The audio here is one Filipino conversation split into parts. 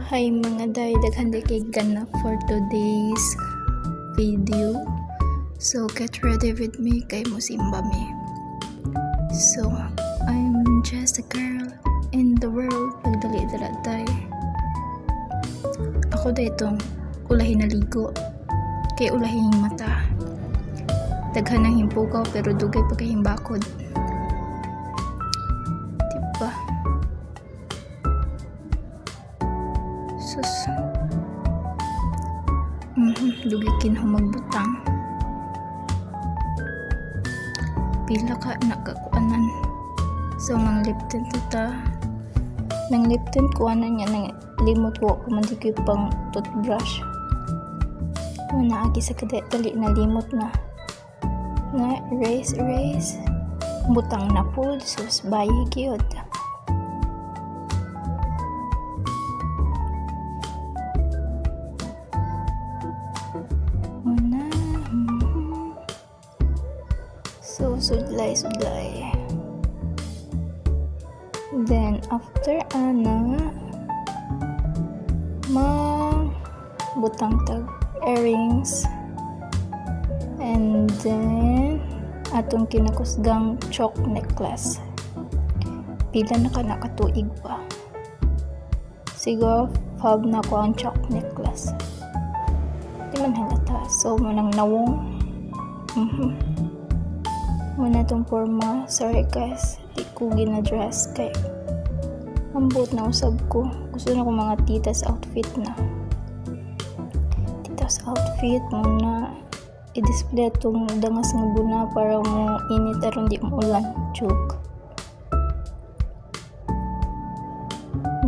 Hi mga day, daghan kay ganap for today's video. So get ready with me kay musimba me. So I'm just a girl in the world. Pagdali dala day. Ako day itong ulahin naligo. Kay ulahin mata. Daghan ng himpugaw pero dugay pagkahimbakod. Diba? Sus. Dugay kinahang magbutang. Pila ka nakakuanan. So mang lipton tita. Nang lipton kuanan niya nang limot ko kumandi ko pang toothbrush. Wala agi sa kadali na limot na. Na erase. Butang na po. Sus bayi gyud. So sudlay. Then after ana butang tag earrings, and then atong kinakusgang chalk necklace. Pila na ka nakatuig pa. Siguro fab na ko ang chalk necklace. Di man halata. So manang nawong. Muna tong forma. Sorry guys, di ko ginadress kay ambot na usab ko. Gusto na ko mga titas outfit na. Titas outfit muna i-display tong dangas nga buna para mo init aron di mo ulan. Joke.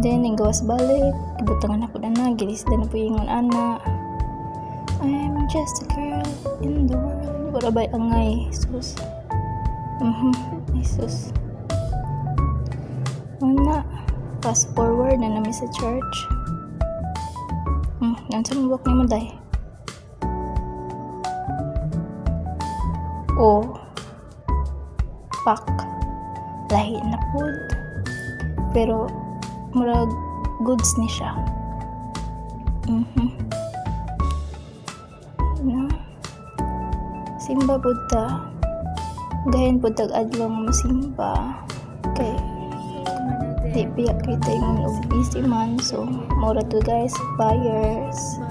Then gawas balik, ibutangan ako na gilisda na po yung ana. I'm just a girl in the world. Wala ba'y angay? Sus. Jesus. Una, fast forward na namin sa church. Gansan mo ni mo day. Pak. Lahi na food. Pero, murag goods ni siya. Na. Simba Buddha. Gayon po tag-adlaw nga masimba kay di biyak kita yung busy man, so mura to guys, buyers.